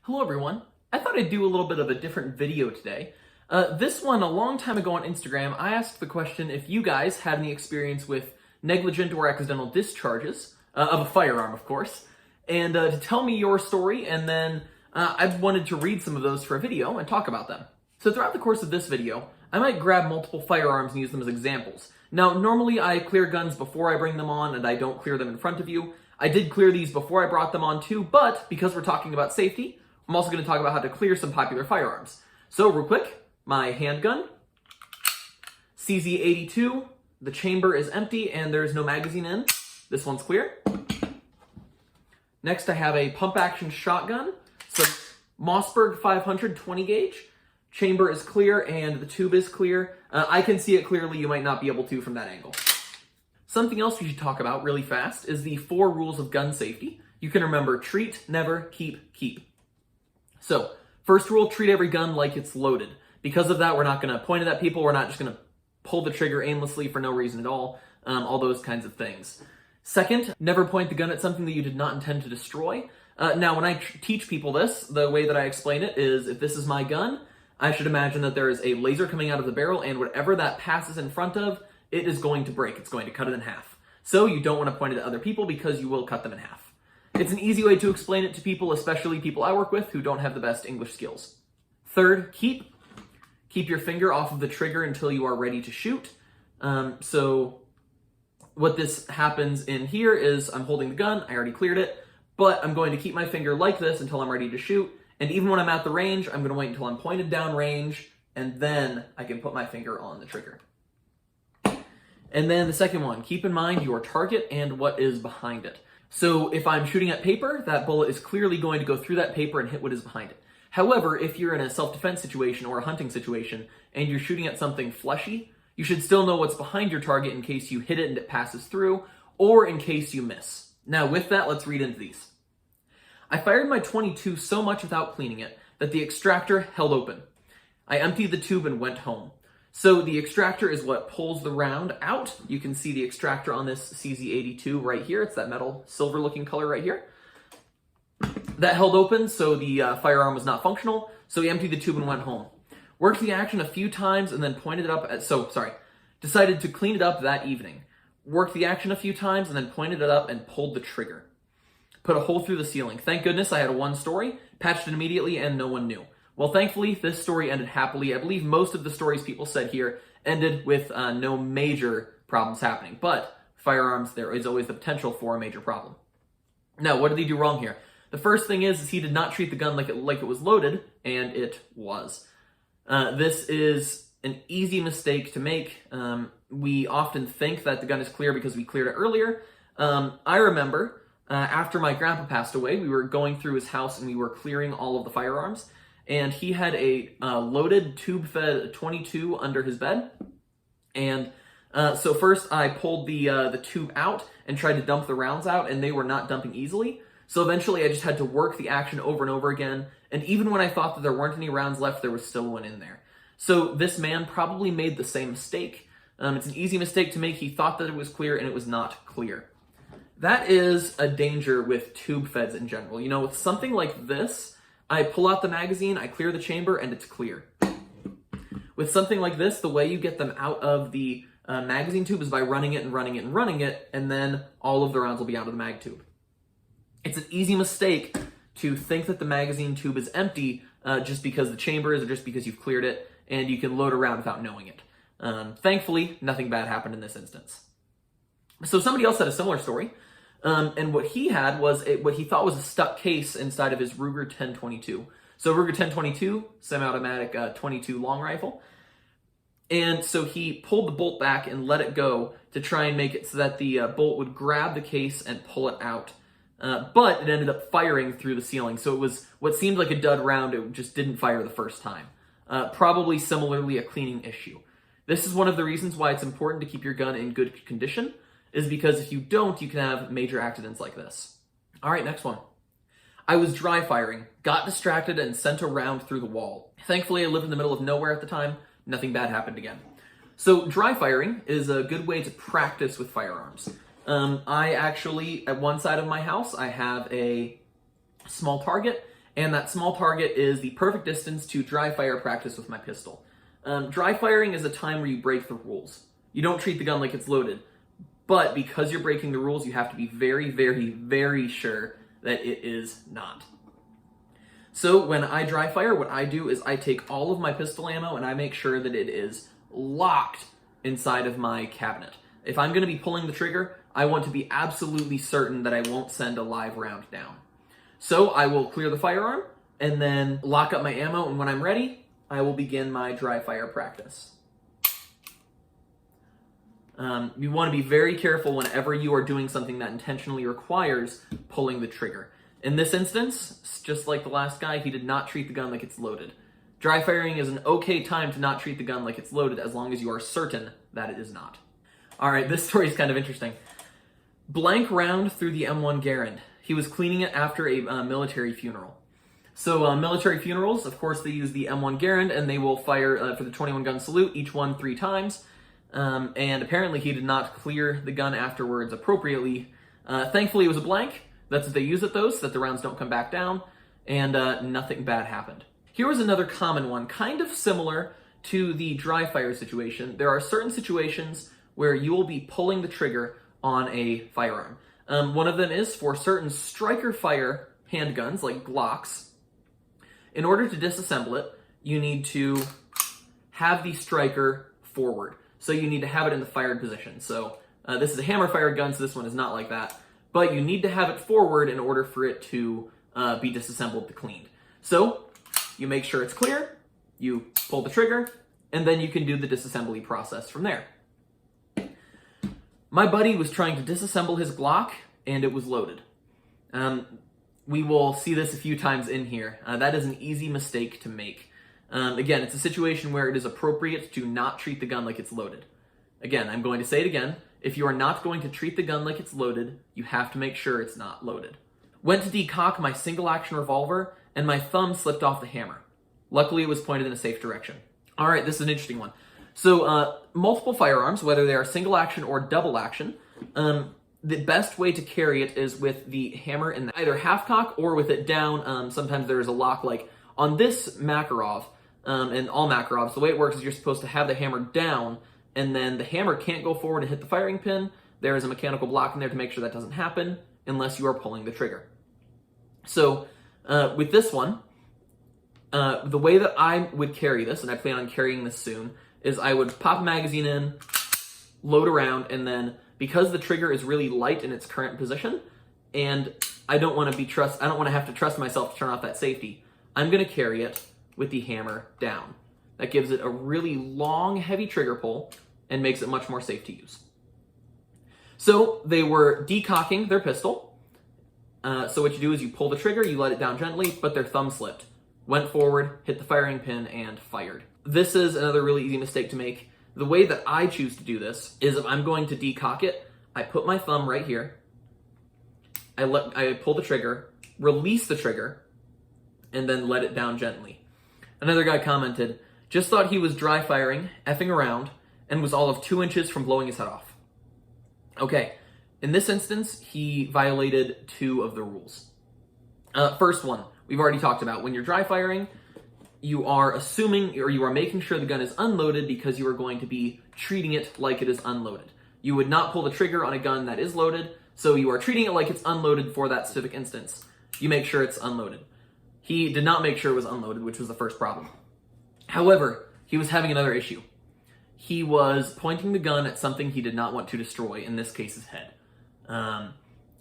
Hello everyone. I thought I'd do a little bit of a different video today. This one, a long time ago on Instagram, I asked the question if you guys had any experience with negligent or accidental discharges, of a firearm of course, and to tell me your story, and then I wanted to read some of those for a video and talk about them. So throughout the course of this video, I might grab multiple firearms and use them as examples. Now, normally I clear guns before I bring them on and I don't clear them in front of you. I did clear these before I brought them on too, but because we're talking about safety, I'm also going to talk about how to clear some popular firearms. So real quick, my handgun, CZ82, the chamber is empty and there's no magazine in. This one's clear. Next I have a pump action shotgun, so Mossberg 500 20 gauge. Chamber is clear and the tube is clear. I can see it clearly, you might not be able to from that angle. Something else we should talk about really fast is the 4 rules of gun safety. You can remember: treat, never, keep, keep. So, first rule, treat every gun like it's loaded. Because of that, we're not going to point it at people, we're not just going to pull the trigger aimlessly for no reason at all those kinds of things. Second, never point the gun at something that you did not intend to destroy. Now, when I teach people this, the way that I explain it is, if this is my gun, I should imagine that there is a laser coming out of the barrel, and whatever that passes in front of, it is going to break. It's going to cut it in half. So you don't want to point it at other people because you will cut them in half. It's an easy way to explain it to people, especially people I work with who don't have the best English skills. Third, keep your finger off of the trigger until you are ready to shoot. So what this happens in here is I'm holding the gun, I already cleared it, but I'm going to keep my finger like this until I'm ready to shoot. And even when I'm at the range, I'm going to wait until I'm pointed down range, and then I can put my finger on the trigger. And then the second one, keep in mind your target and what is behind it. So if I'm shooting at paper, that bullet is clearly going to go through that paper and hit what is behind it. However, if you're in a self-defense situation or a hunting situation and you're shooting at something fleshy, you should still know what's behind your target in case you hit it and it passes through, or in case you miss. Now with that, let's read into these. I fired my .22 so much without cleaning it that the extractor held open. I emptied the tube and went home. So the extractor is what pulls the round out. You can see the extractor on this CZ82 right here. It's that metal silver looking color right here. That held open, so the firearm was not functional, so he emptied the tube and went home. Worked the action a few times and then pointed it up at, decided to clean it up that evening. Worked the action a few times and then pointed it up and pulled the trigger. Put a hole through the ceiling. Thank goodness I had one story, patched it immediately and no one knew. Well, thankfully, this story ended happily. I believe most of the stories people said here ended with no major problems happening. But firearms, there is always the potential for a major problem. Now, what did he do wrong here? The first thing is he did not treat the gun like it was loaded, and it was. This is an easy mistake to make. We often think that the gun is clear because we cleared it earlier. I remember after my grandpa passed away, we were going through his house and we were clearing all of the firearms. And he had a loaded tube-fed .22 under his bed. And so first I pulled the tube out and tried to dump the rounds out, and they were not dumping easily. So eventually I just had to work the action over and over again. And even when I thought that there weren't any rounds left, there was still one in there. So this man probably made the same mistake. It's an easy mistake to make. He thought that it was clear, and it was not clear. That is a danger with tube feds in general. You know, with something like this, I pull out the magazine, I clear the chamber, and it's clear. With something like this, the way you get them out of the magazine tube is by running it and running it and running it, and then all of the rounds will be out of the mag tube. It's an easy mistake to think that the magazine tube is empty just because the chamber is, or just because you've cleared it, and you can load a round without knowing it. Thankfully, nothing bad happened in this instance. So somebody else had a similar story. And what he had was what he thought was a stuck case inside of his Ruger 1022. So Ruger 1022, semi-automatic 22 long rifle. And so he pulled the bolt back and let it go to try and make it so that the bolt would grab the case and pull it out. But it ended up firing through the ceiling. So it was what seemed like a dud round. It just didn't fire the first time. Probably similarly a cleaning issue. This is one of the reasons why it's important to keep your gun in good condition, is because if you don't, you can have major accidents like this. All right, next one. I was dry firing, got distracted, and sent a round through the wall. Thankfully, I lived in the middle of nowhere at the time. Nothing bad happened again. So dry firing is a good way to practice with firearms. I actually, at one side of my house, I have a small target, and that small target is the perfect distance to dry fire practice with my pistol. Dry firing is a time where you break the rules. You don't treat the gun like it's loaded, but because you're breaking the rules, you have to be very, very, very sure that it is not. So when I dry fire, what I do is I take all of my pistol ammo and I make sure that it is locked inside of my cabinet. If I'm going to be pulling the trigger, I want to be absolutely certain that I won't send a live round down. So I will clear the firearm and then lock up my ammo, and when I'm ready, I will begin my dry fire practice. You want to be very careful whenever you are doing something that intentionally requires pulling the trigger. In this instance, just like the last guy, he did not treat the gun like it's loaded. Dry firing is an okay time to not treat the gun like it's loaded as long as you are certain that it is not. All right, this story is kind of interesting. Blank round through the M1 Garand. He was cleaning it after a military funeral. So military funerals, of course, they use the M1 Garand and they will fire for the 21 gun salute, each one 3 times. And apparently he did not clear the gun afterwards appropriately. Thankfully it was a blank. That's what they use at those, so that the rounds don't come back down, and nothing bad happened. Here was another common one, kind of similar to the dry fire situation. There are certain situations where you will be pulling the trigger on a firearm. One of them is for certain striker fire handguns, like Glocks. In order to disassemble it, you need to have the striker forward. So you need to have it in the fired position. So this is a hammer fired gun, so this one is not like that. But you need to have it forward in order for it to be disassembled to cleaned. So you make sure it's clear, you pull the trigger, and then you can do the disassembly process from there. My buddy was trying to disassemble his Glock, and it was loaded. We will see this a few times in here. That is an easy mistake to make. Again, it's a situation where it is appropriate to not treat the gun like it's loaded. Again, I'm going to say it again. If you are not going to treat the gun like it's loaded, you have to make sure it's not loaded. Went to decock my single action revolver, and my thumb slipped off the hammer. Luckily, it was pointed in a safe direction. All right, this is an interesting one. So, multiple firearms, whether they are single action or double action, the best way to carry it is with the hammer in either half cock or with it down. Sometimes there is a lock, like on this Makarov, and all Makarovs, the way it works is you're supposed to have the hammer down, and then the hammer can't go forward and hit the firing pin. There is a mechanical block in there to make sure that doesn't happen unless you are pulling the trigger. So with this one, the way that I would carry this, and I plan on carrying this soon, is I would pop a magazine in, load around, and then because the trigger is really light in its current position, and I don't want to have to trust myself to turn off that safety, I'm going to carry it with the hammer down. That gives it a really long, heavy trigger pull and makes it much more safe to use. So they were decocking their pistol. So what you do is you pull the trigger, you let it down gently, but their thumb slipped. Went forward, hit the firing pin, and fired. This is another really easy mistake to make. The way that I choose to do this is if I'm going to decock it, I put my thumb right here, I pull the trigger, release the trigger, and then let it down gently. Another guy commented, just thought he was dry firing, effing around, and was all of 2 inches from blowing his head off. Okay, in this instance, he violated 2 of the rules. First one, we've already talked about. When you're dry firing, you are assuming, or you are making sure the gun is unloaded because you are going to be treating it like it is unloaded. You would not pull the trigger on a gun that is loaded, so you are treating it like it's unloaded for that specific instance. You make sure it's unloaded. He did not make sure it was unloaded, which was the first problem. However, he was having another issue. He was pointing the gun at something he did not want to destroy, in this case his head.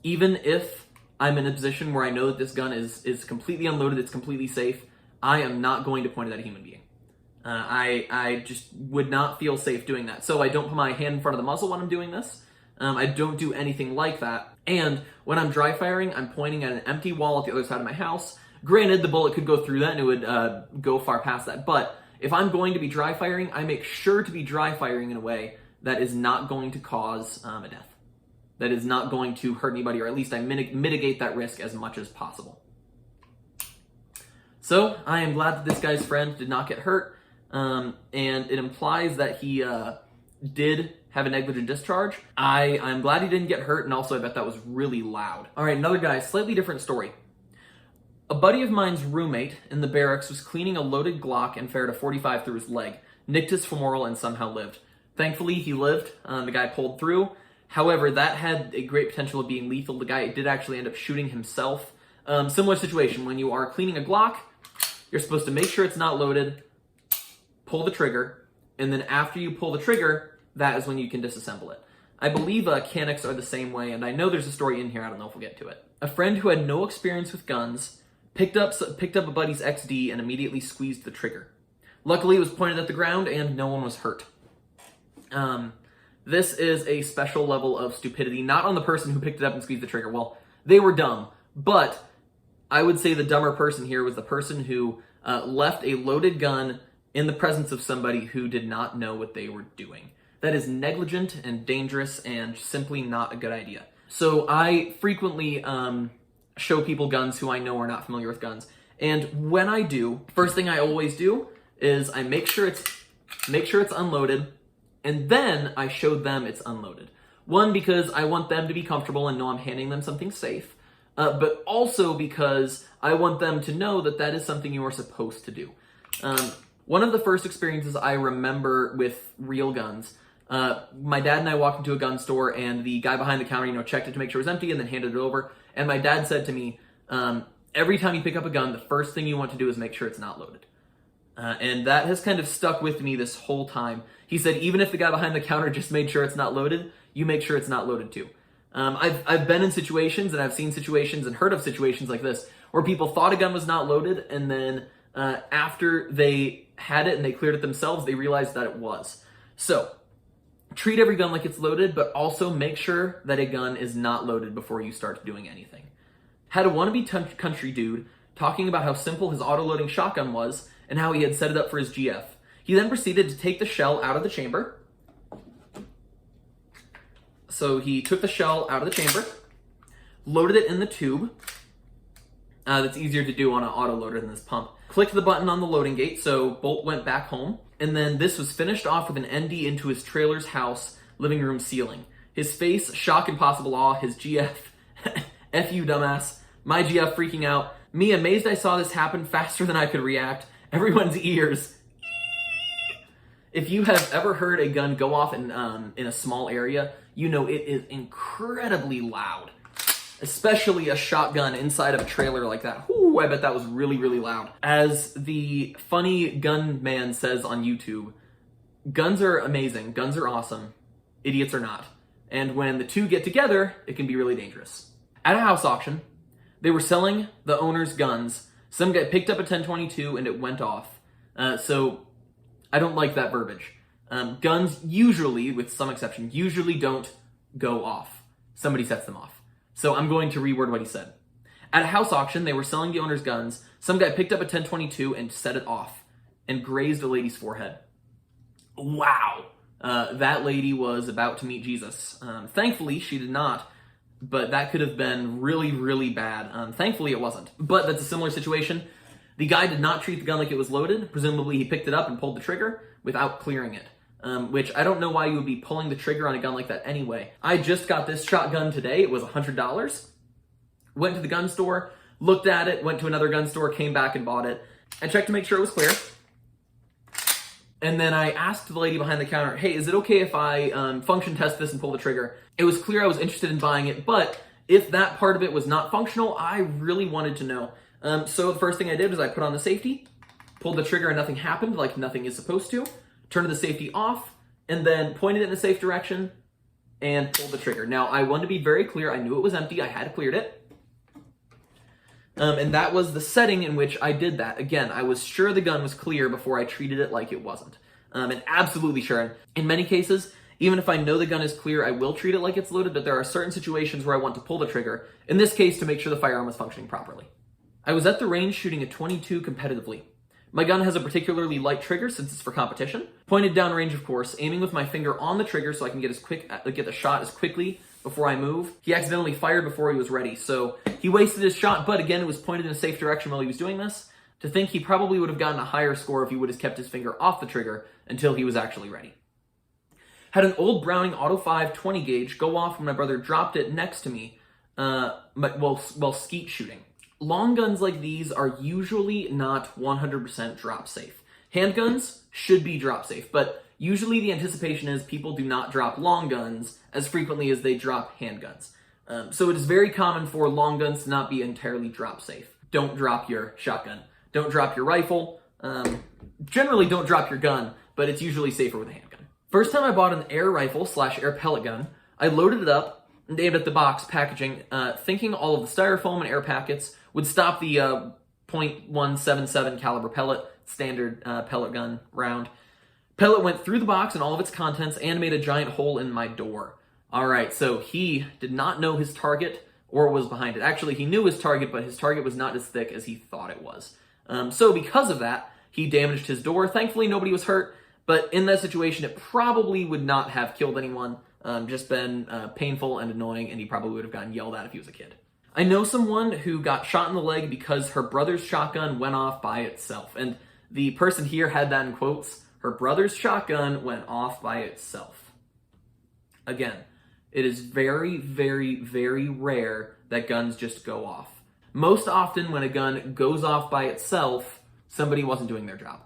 Even if I'm in a position where I know that this gun is completely unloaded, it's completely safe, I am not going to point it at a human being. I just would not feel safe doing that. So I don't put my hand in front of the muzzle when I'm doing this. I don't do anything like that. And when I'm dry firing, I'm pointing at an empty wall at the other side of my house. Granted, the bullet could go through that and it would go far past that. But if I'm going to be dry firing, I make sure to be dry firing in a way that is not going to cause a death. That is not going to hurt anybody, or at least I mitigate that risk as much as possible. So I am glad that this guy's friend did not get hurt. And it implies that he did have a negligent discharge. I'm glad he didn't get hurt, and also I bet that was really loud. All right, another guy, slightly different story. A buddy of mine's roommate in the barracks was cleaning a loaded Glock and fired a .45 through his leg, nicked his femoral, and somehow lived. Thankfully, he lived. The guy pulled through. However, that had a great potential of being lethal. The guy did actually end up shooting himself. Similar situation. When you are cleaning a Glock, you're supposed to make sure it's not loaded, pull the trigger, and then after you pull the trigger, that is when you can disassemble it. I believe Canics are the same way, and I know there's a story in here. I don't know if we'll get to it. A friend who had no experience with guns picked up a buddy's XD and immediately squeezed the trigger. Luckily, it was pointed at the ground and no one was hurt. This is a special level of stupidity, not on the person who picked it up and squeezed the trigger. Well, they were dumb, but I would say the dumber person here was the person who left a loaded gun in the presence of somebody who did not know what they were doing. That is negligent and dangerous and simply not a good idea. So I frequently show people guns who I know are not familiar with guns. And when I do, first thing I always do is I make sure it's unloaded, and then I show them it's unloaded. One, because I want them to be comfortable and know I'm handing them something safe, but also because I want them to know that that is something you are supposed to do. One of the first experiences I remember with real guns, my dad and I walked into a gun store, and the guy behind the counter, checked it to make sure it was empty and then handed it over. And my dad said to me, every time you pick up a gun, the first thing you want to do is make sure it's not loaded. And that has kind of stuck with me this whole time. He said, even if the guy behind the counter just made sure it's not loaded, you make sure it's not loaded too. I've been in situations, and I've seen situations and heard of situations like this where people thought a gun was not loaded, and then after they had it and they cleared it themselves, they realized that it was. So treat every gun like it's loaded, but also make sure that a gun is not loaded before you start doing anything. Had a wannabe country dude talking about how simple his auto-loading shotgun was and how he had set it up for his GF. He then proceeded to take the shell out of the chamber. So he took the shell out of the chamber, loaded it in the tube. That's easier to do on an auto-loader than this pump. Clicked the button on the loading gate, so bolt went back home. And then this was finished off with an ND into his trailer's house living room ceiling. His face, shock and possible awe. His GF, F you dumbass. My GF freaking out. Me amazed I saw this happen faster than I could react. Everyone's ears. If you have ever heard a gun go off in a small area, you know it is incredibly loud. Especially a shotgun inside of a trailer like that. Whoo, I bet that was really, really loud. As the funny gun man says on YouTube, guns are amazing, guns are awesome, idiots are not. And when the two get together, it can be really dangerous. At a house auction, they were selling the owner's guns. Some guy picked up a 1022 and it went off. So I don't like that verbiage. Guns usually, with some exception, usually don't go off. Somebody sets them off. So I'm going to reword what he said. At a house auction, they were selling the owner's guns. Some guy picked up a 1022 and set it off and grazed a lady's forehead. Wow. That lady was about to meet Jesus. Thankfully, she did not, but that could have been really, really bad. Thankfully, it wasn't. But that's a similar situation. The guy did not treat the gun like it was loaded. Presumably, he picked it up and pulled the trigger without clearing it. Which I don't know why you would be pulling the trigger on a gun like that anyway. I just got this shotgun today. It was $100. Went to the gun store, looked at it, went to another gun store, came back and bought it. I checked to make sure it was clear. And then I asked the lady behind the counter, hey, is it okay if I function test this and pull the trigger? It was clear I was interested in buying it, but if that part of it was not functional, I really wanted to know. So the first thing I did was I put on the safety, pulled the trigger and nothing happened, like nothing is supposed to. Turned the safety off, and then pointed it in a safe direction, and pulled the trigger. Now, I want to be very clear. I knew it was empty. I had cleared it. And that was the setting in which I did that. Again, I was sure the gun was clear before I treated it like it wasn't. And absolutely sure. In many cases, even if I know the gun is clear, I will treat it like it's loaded, but there are certain situations where I want to pull the trigger, in this case, to make sure the firearm was functioning properly. I was at the range shooting a .22 competitively. My gun has a particularly light trigger since it's for competition. Pointed downrange, of course, aiming with my finger on the trigger so I can get the shot as quickly before I move. He accidentally fired before he was ready, so he wasted his shot, but again, it was pointed in a safe direction while he was doing this. To think he probably would have gotten a higher score if he would have kept his finger off the trigger until he was actually ready. Had an old Browning Auto 5 20 gauge go off when my brother dropped it next to me while skeet shooting. Long guns like these are usually not 100% drop safe. Handguns should be drop safe, but usually the anticipation is people do not drop long guns as frequently as they drop handguns. So it is very common for long guns to not be entirely drop safe. Don't drop your shotgun. Don't drop your rifle. Generally don't drop your gun, but it's usually safer with a handgun. First time I bought an air rifle / air pellet gun, I loaded it up and aimed at the box packaging, thinking all of the styrofoam and air packets would stop the .177 caliber pellet, standard pellet gun round. Pellet went through the box and all of its contents and made a giant hole in my door. All right, so he did not know his target or was behind it. Actually, he knew his target, but his target was not as thick as he thought it was. So because of that, he damaged his door. Thankfully, nobody was hurt, but in that situation, it probably would not have killed anyone, just been painful and annoying, and he probably would have gotten yelled at if he was a kid. I know someone who got shot in the leg because her brother's shotgun went off by itself, and the person here had that in quotes. Her brother's shotgun went off by itself. Again, it is very, very, very rare that guns just go off. Most often when a gun goes off by itself, somebody wasn't doing their job.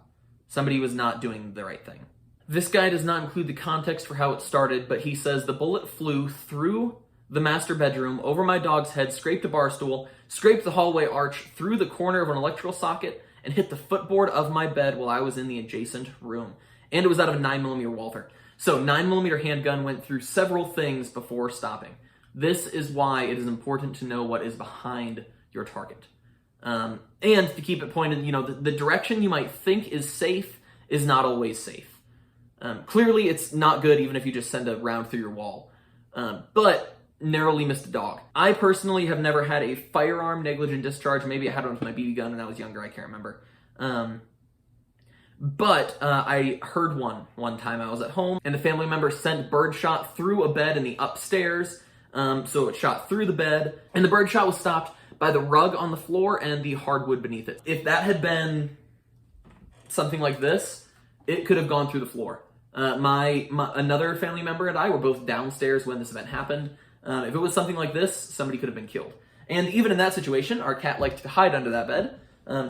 Somebody was not doing the right thing. This guy does not include the context for how it started, but he says the bullet flew through the master bedroom, over my dog's head, scraped a bar stool, scraped the hallway arch, through the corner of an electrical socket, and hit the footboard of my bed while I was in the adjacent room. And it was out of a 9mm Walther. So 9mm handgun went through several things before stopping. This is why it is important to know what is behind your target. And to keep it pointed, the direction you might think is safe is not always safe. Clearly, it's not good even if you just send a round through your wall. But narrowly missed a dog. I personally have never had a firearm negligent discharge. Maybe I had one with my BB gun when I was younger. I can't remember. But I heard one time I was at home, and a family member sent birdshot through a bed in the upstairs. So it shot through the bed, and the birdshot was stopped by the rug on the floor and the hardwood beneath it. If that had been something like this, it could have gone through the floor. Another family member and I were both downstairs when this event happened. If it was something like this, somebody could have been killed. And even in that situation, our cat liked to hide under that bed.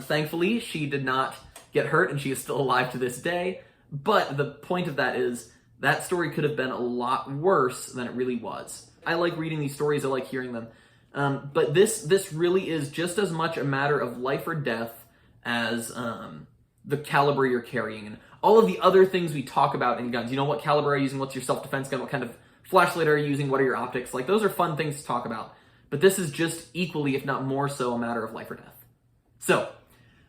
Thankfully, she did not get hurt, and she is still alive to this day. But the point of that is, that story could have been a lot worse than it really was. I like reading these stories, I like hearing them. But this really is just as much a matter of life or death as the caliber you're carrying. And all of the other things we talk about in guns. What caliber are you using? What's your self-defense gun? What kind of flashlight are you using? What are your optics? Like, those are fun things to talk about. But this is just equally, if not more so, a matter of life or death. So,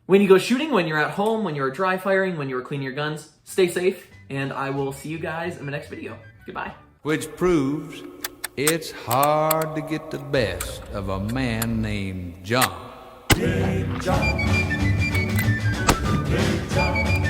when you go shooting, when you're at home, when you're dry firing, when you're cleaning your guns, stay safe, and I will see you guys in the next video. Goodbye. Which proves it's hard to get the best of a man named John. Big John. Big John.